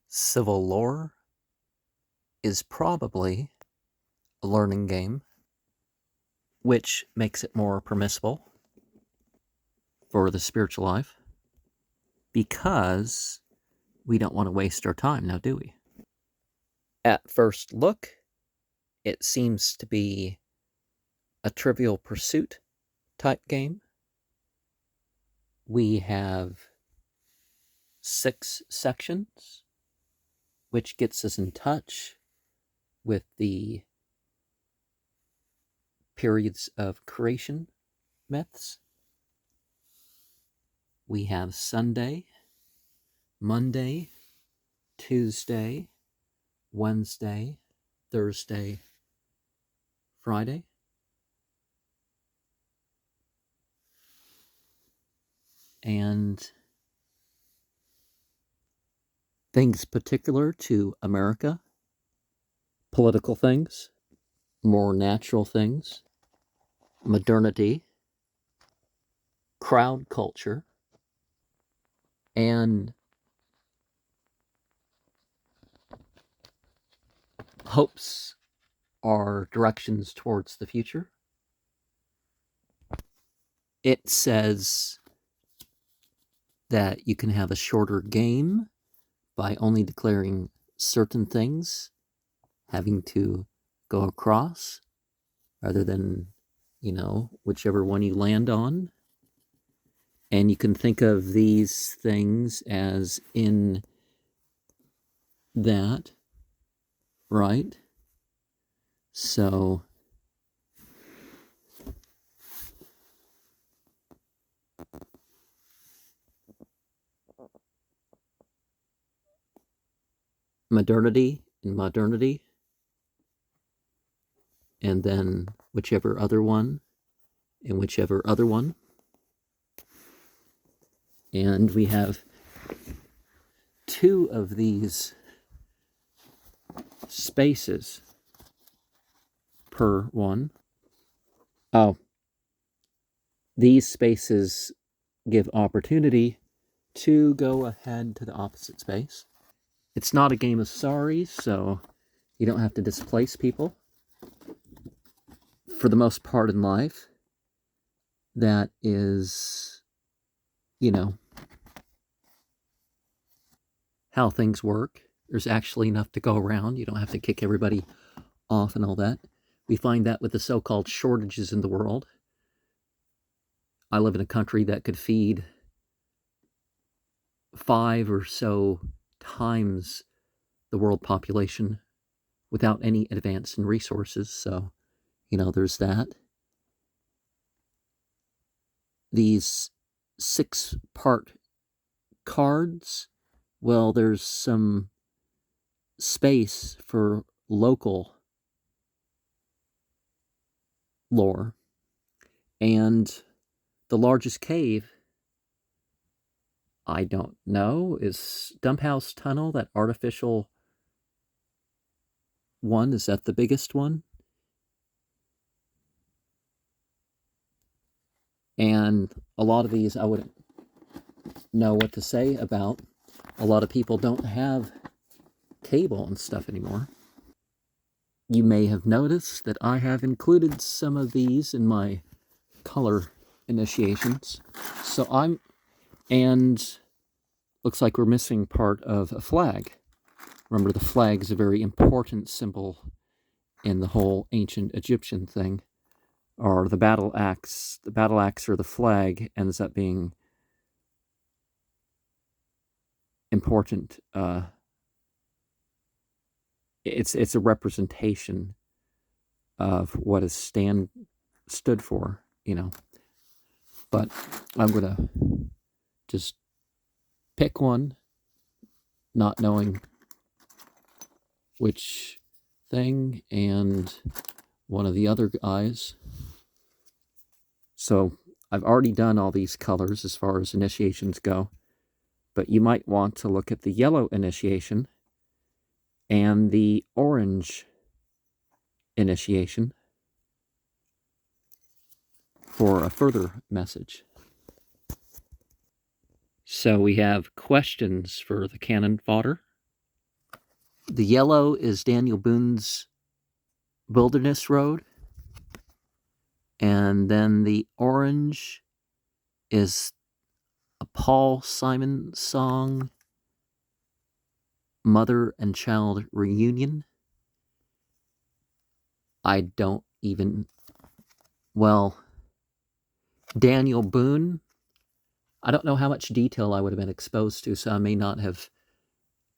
Civil Lore is probably a learning game, which makes it more permissible for the spiritual life because we don't want to waste our time now, do we? At first look, it seems to be a Trivial Pursuit type game. We have 6 sections, which gets us in touch with the periods of creation myths. We have Sunday, Monday, Tuesday, Wednesday, Thursday, Friday. And things particular to America, political things, more natural things, modernity, crowd culture, and hopes are directions towards the future. It says that you can have a shorter game by only declaring certain things, having to go across rather than, whichever one you land on. And you can think of these things as in that, right? So modernity and modernity, and then whichever other one, and whichever other one. And we have 2 of these spaces per one. Oh, these spaces give opportunity to go ahead to the opposite space. It's not a game of sorry, so you don't have to displace people. For the most part in life, that is, how things work. There's actually enough to go around. You don't have to kick everybody off and all that. We find that with the so-called shortages in the world. I live in a country that could feed 5 or so times the world population without any advance in resources. So, there's that. These 6-part cards, well, there's some space for local lore. And the largest cave, I don't know, is Dump House Tunnel, that artificial one. Is that the biggest one? And a lot of these I wouldn't know what to say about. A lot of people don't have cable and stuff anymore. You may have noticed that I have included some of these in my color initiations. And looks like we're missing part of a flag. Remember, the flag is a very important symbol in the whole ancient Egyptian thing. Or the battle axe or the flag ends up being important. It's a representation of what it stood for, But I'm gonna just pick one, not knowing which thing, and one of the other guys. So I've already done all these colors as far as initiations go, but you might want to look at the yellow initiation and the orange initiation for a further message. So we have questions for the cannon fodder. The yellow is Daniel Boone's Wilderness Road. And then the orange is a Paul Simon song, Mother and Child Reunion. I don't even, well, Daniel Boone, I don't know how much detail I would have been exposed to, so I may not have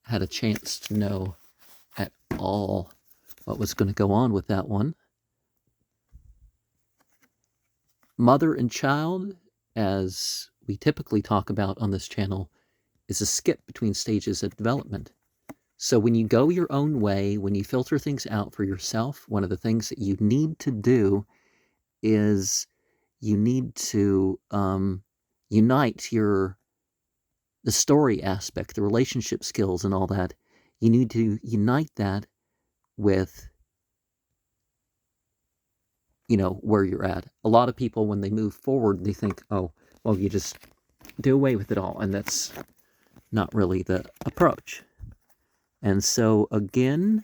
had a chance to know at all what was going to go on with that one. Mother and Child, as we typically talk about on this channel, is a skip between stages of development. So when you go your own way, when you filter things out for yourself, one of the things that you need to do is you need to unite the story aspect, the relationship skills and all that. You need to unite that with, where you're at. A lot of people, when they move forward, they think, oh, well, you just do away with it all. And that's not really the approach. And so again,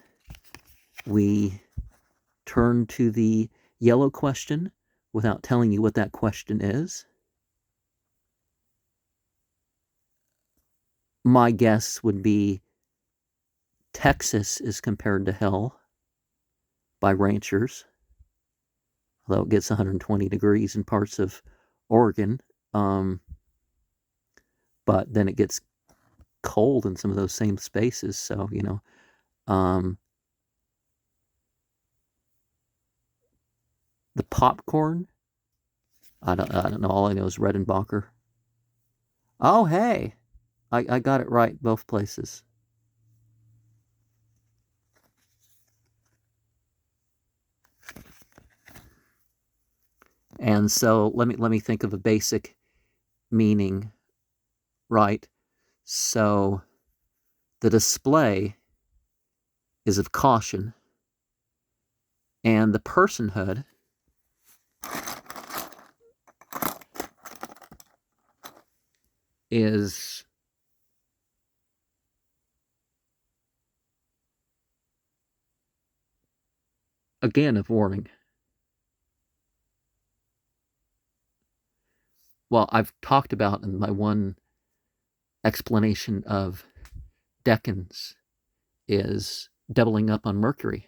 we turn to the yellow question without telling you what that question is. My guess would be Texas is compared to hell by ranchers, although it gets 120 degrees in parts of Oregon. But then it gets cold in some of those same spaces. So, the popcorn, I don't know. All I know is Redenbacher. Oh, hey, I got it right both places. And so let me think of a basic meaning, right? So the display is of caution, and the personhood is again of warning. Well, I've talked about in my one explanation of decans is doubling up on Mercury,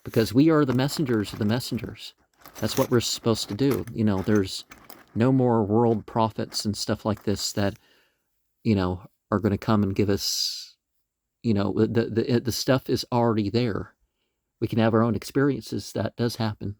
because we are the messengers of the messengers. That's what we're supposed to do. There's no more world prophets and stuff like this that, are going to come and give us, the stuff is already there. We can have our own experiences. That does happen.